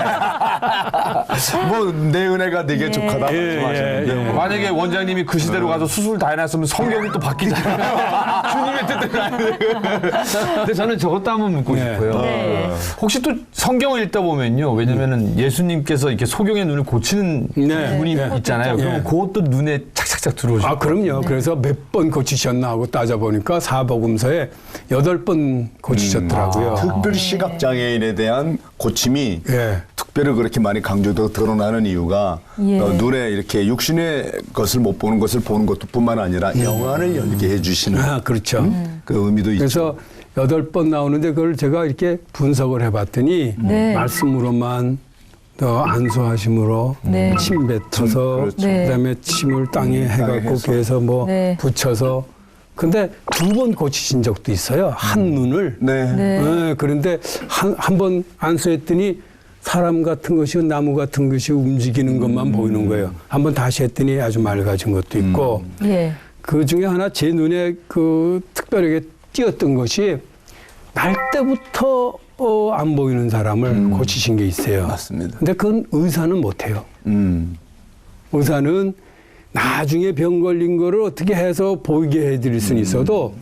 뭐 내 은혜가 되게 족하다 말씀하셨는데. 만약에 원장님이 그 시대로 가서 수술 다 해놨으면 성경이 또 바뀌잖아요. 주님의 뜻대로 아닌데. 근데 저는 저것도 한번 묻고 네. 싶어요. 네. 혹시 또 성경을 읽다 보면요. 왜냐면은 예수님께서 이렇게 소경의 눈을 고치는 네. 부분이 네. 있잖아요. 네. 그러면 그것도 눈에 착착착 들어오시고. 아, 그럼요. 그래서 몇 번 고치셨나 하고 따져보니까 사복음서에 8번 고치셨더라고요. 특별히 시각장애인에 대한 고침이 예. 특별히 그렇게 많이 강조되고 드러나는 이유가 예. 눈에 이렇게 육신의 것을 못 보는 것을 보는 것도 뿐만 아니라 영안을 열게 해주시는 아, 그렇죠. 그 의미도 있죠. 그래서 8번 나오는데 그걸 제가 이렇게 분석을 해봤더니 네. 말씀으로만 더 안수하심으로 네. 침 뱉어서 그렇죠. 네. 그다음에 침을 땅에 해갖고 해서. 그래서 뭐 네. 붙여서 근데 2번 고치신 적도 있어요. 한 눈을. 네. 네. 그런데 한 번 안수했더니 사람 같은 것이 나무 같은 것이 움직이는 것만 보이는 거예요. 한 번 다시 했더니 아주 맑아진 것도 있고 예. 그 중에 하나 제 눈에 그 특별하게 띄었던 것이 날 때부터 안 보이는 사람을 고치신 게 있어요. 맞습니다. 근데 그건 의사는 못해요. 의사는 나중에 병 걸린 거를 어떻게 해서 보이게 해드릴 수는 있어도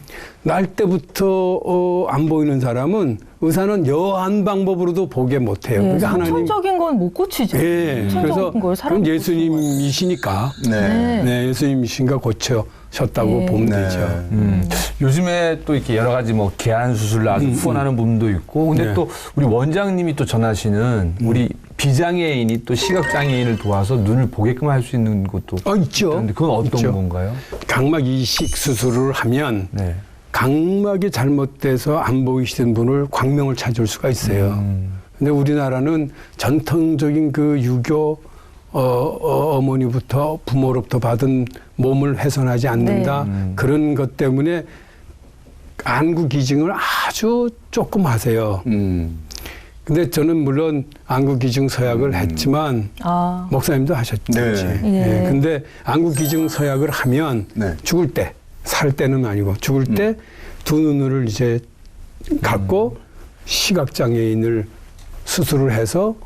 날 때부터 안 보이는 사람은 의사는 여한 방법으로도 보게 못해요. 예. 그러니까 하나님. 선천적인 건 못 고치죠. 예. 그래서 선천적인 걸 사람 그럼 예수님이시니까 네. 네, 예수님이신가 고쳐셨다고 예. 보면 네. 되죠. 요즘에 또 이렇게 여러 가지 뭐 개안 수술을 아주 후원하는 부분도 있고, 근데 네. 또 우리 원장님이 또 전하시는 우리 비장애인이 또 시각장애인을 도와서 눈을 보게끔 할 수 있는 것도 있죠. 있는데 그건 어떤 있죠. 건가요? 각막 이식 수술을 하면 네. 각막이 잘못돼서 안 보이시던 분을 광명을 찾을 수가 있어요. 근데 우리나라는 전통적인 그 유교 어머니부터 부모로부터 받은 몸을 훼손하지 않는다. 그런 것 때문에 안구 기증을 아주 조금 하세요. 근데 저는 물론 안구 기증 서약을 했지만 아. 목사님도 하셨지. 네. 예. 예. 근데 안구 기증 서약을 하면 네. 죽을 때, 살 때는 아니고 죽을 때 두 눈을 이제 갖고 시각장애인을 수술을 해서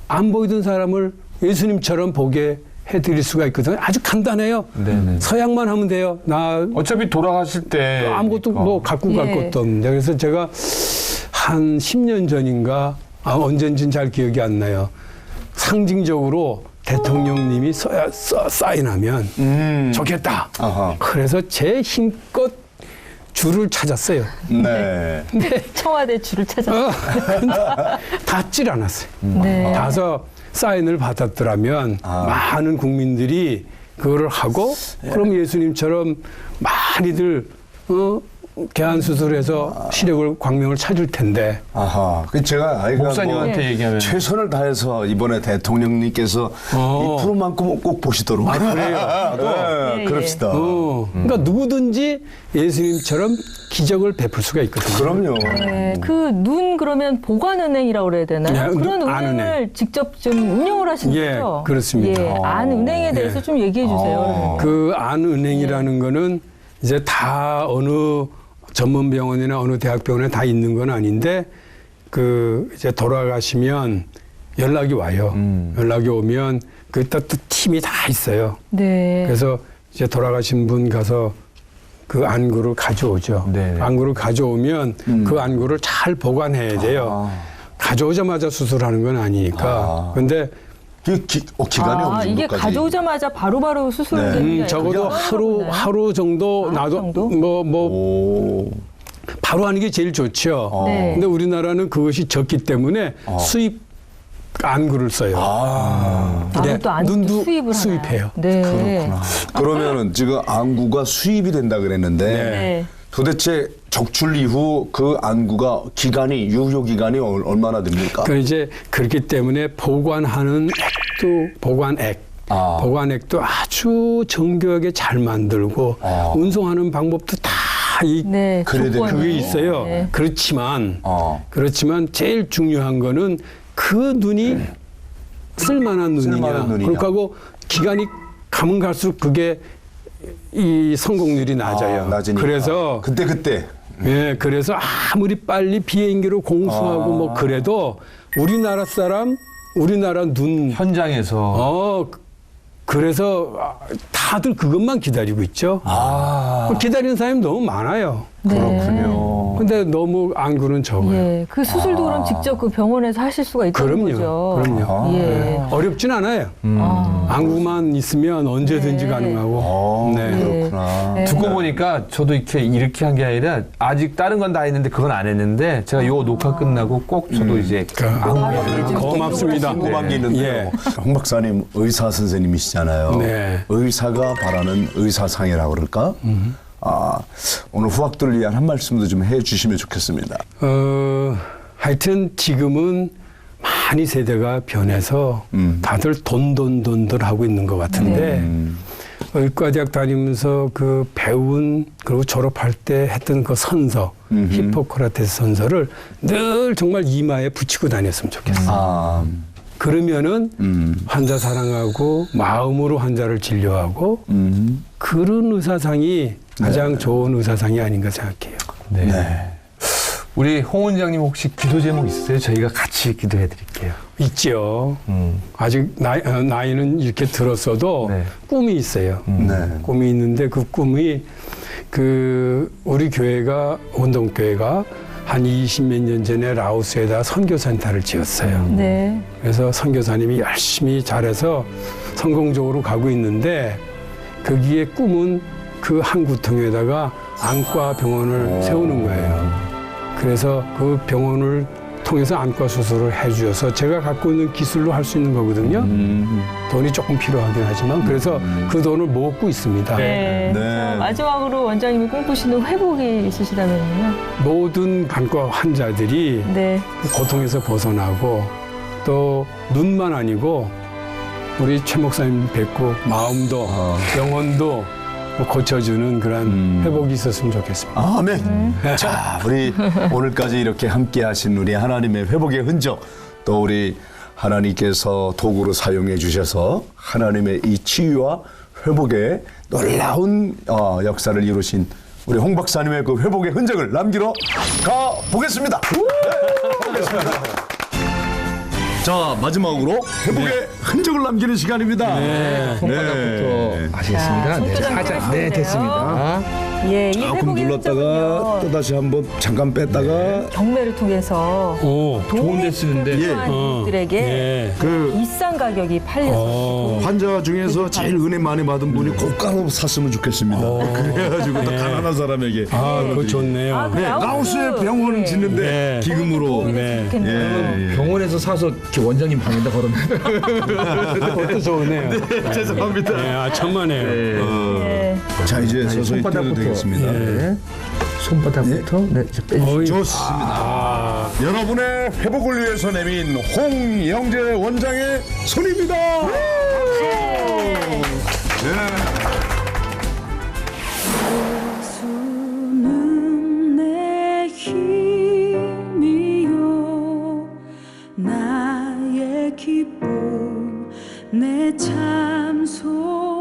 안 보이던 사람을 예수님처럼 보게 해드릴 수가 있거든요. 아주 간단해요. 네네. 서약만 하면 돼요. 나 어차피 돌아가실 때 아무것도 뭐 갖고 갈 예. 것도 없는데. 그래서 제가 한 10년 전인가 언젠진 잘 기억이 안 나요. 상징적으로 대통령님이 사인하면 좋겠다. 아하. 그래서 제 힘껏 줄을 찾았어요. 네. 청와대 줄을 찾았어요. 근데 닿질 않았어요. 네. 닿아서 사인을 받았더라면 많은 국민들이 그거를 하고 그럼 예수님처럼 많이들 개안 수술해서 시력을 광명을 찾을 텐데. 아하. 그 제가 아이가 목사님한테 얘기하면 최선을 다해서 이번에 대통령님께서 이 프로만큼 꼭 보시도록. 아, 그래요? 네, 예, 그럽시다. 그러니까 누구든지 예수님처럼 기적을 베풀 수가 있거든요. 그럼요. 네, 그 눈 그러면 보관은행이라고 그래야 되나요? 네, 그런 안은행. 은행을 직접 좀 운영을 하신 예, 거죠? 그렇습니다. 예, 안은행에 대해서 예. 좀 얘기해 주세요. 그 안은행이라는 거는 이제 다 어느 전문 병원이나 어느 대학병원에 다 있는 건 아닌데 그 이제 돌아가시면 연락이 와요. 연락이 오면 그또 팀이 다 있어요. 네. 그래서 이제 돌아가신 분 가서 그 안구를 가져오죠. 네. 안구를 가져오면 그 안구를 잘 보관해야 돼요. 가져오자마자 수술하는 건 아니니까. 근데 기간이 어느 이게 정도까지? 가져오자마자 바로바로 수술을 네. 되는 게 적어도 하루 정도 하루 나도 정도? 오. 바로 하는 게 제일 좋죠. 네. 근데 우리나라는 그것이 적기 때문에 수입 안구를 써요. 네, 또 안구 눈도 수입을 수입해요. 하나요? 네. 그러면은 지금 안구가 수입이 된다 그랬는데 네. 도대체 적출 이후 그 안구가 유효 기간이 얼마나 됩니까? 그 이제 그렇기 때문에 보관하는 액도 보관액도 아주 정교하게 잘 만들고 운송하는 방법도 다 네. 그래야 조건이. 그게 있어요. 네. 그렇지만 제일 중요한 거는 그 눈이 쓸만한 눈이냐. 그렇고 기간이 가면 갈수록 그게 이 성공률이 낮아요. 낮으니까. 그래서 그때 예, 그래서 아무리 빨리 비행기로 공수하고 뭐 그래도 우리나라 눈 현장에서 그래서 다들 그것만 기다리고 있죠. 기다리는 사람이 너무 많아요. 그렇군요. 근데 너무 안구는 적어요. 예. 그 수술도 그럼 직접 그 병원에서 하실 수가 있다는 거죠. 그럼요. 예. 어렵진 않아요. 안구만 있으면 언제든지 가능하고. 네. 그렇구나. 네. 듣고 보니까 저도 이렇게 한 게 아니라 아직 다른 건 다 했는데 그건 안 했는데 제가 요 녹화 끝나고 꼭 저도 이제 고맙습니다. 궁금한 게 있는데요. 예. 홍 박사님 의사 선생님이시잖아요. 네. 의사가 바라는 의사상이라고 그럴까? 오늘 후학들을 위한 한 말씀도 좀 해주시면 좋겠습니다. 하여튼 지금은 많이 세대가 변해서 다들 돈들 하고 있는 것 같은데 의과대학 다니면서 그 배운 그리고 졸업할 때 했던 그 선서 히포크라테스 선서를 늘 정말 이마에 붙이고 다녔으면 좋겠어요. 그러면은 환자 사랑하고 마음으로 환자를 진료하고 그런 의사상이 가장 좋은 의사상이 아닌가 생각해요. 네. 우리 홍 원장님 혹시 기도 제목 있으세요? 저희가 같이 기도해 드릴게요. 있죠. 아직 나이는 이렇게 들었어도 네. 꿈이 있어요. 네. 꿈이 있는데 그 꿈이 우리 교회가 운동교회가 한 20몇 년 전에 라오스에다 선교센터를 지었어요. 네. 그래서 선교사님이 열심히 잘해서 성공적으로 가고 있는데 거기에 꿈은 그 한 구통에다가 안과 병원을 세우는 거예요. 그래서 그 병원을 통해서 안과 수술을 해주셔서 제가 갖고 있는 기술로 할 수 있는 거거든요. 돈이 조금 필요하긴 하지만 그래서 그 돈을 모으고 있습니다. 네. 네. 마지막으로 원장님이 꿈꾸시는 회복이 있으시다면요? 모든 안과 환자들이 네. 고통에서 벗어나고 또 눈만 아니고 우리 최 목사님 뵙고 마음도 영혼도 고쳐주는 그런 회복이 있었으면 좋겠습니다. 아멘. 자, 우리 오늘까지 이렇게 함께 하신 우리 하나님의 회복의 흔적, 또 우리 하나님께서 도구로 사용해 주셔서 하나님의 이 치유와 회복의 놀라운 역사를 이루신 우리 홍 박사님의 그 회복의 흔적을 남기러 가 보겠습니다. 가보겠습니다. 자, 마지막으로 회복의 흔적을 남기는 시간입니다. 손바닥부터 아시겠습니다? 네, 살짝. 네, 됐습니다. 예, 이 조금 회복의 눌렀다가 흔적은요, 또 다시 한번 잠깐 뺐다가 경매를 통해서 좋은 데 쓰는데. 분들에게 예. 비싼 가격이 팔려서 환자 중에서 제일 은혜 많이 받은 분이 고가로 샀으면 좋겠습니다. 그래가지고 또 가난한 사람에게. 그거 좋네요. 네, 라오스에 병원을 짓는데 네. 기금으로. 네. 예. 병원에서 사서 이렇게 원장님 방에다 걸어놓는. 그것도 좋네요. 죄송합니다. 네, 천만에요. 예. 자, 이제 서서히 뛰어도 되겠습니다. 네. 손바닥부터 네, 이제 빼주세요. 좋습니다. 여러분의 회복을 위해서 내민 홍영재 원장의 손입니다. 예수는 내 힘이요 나의 기쁨 내 참소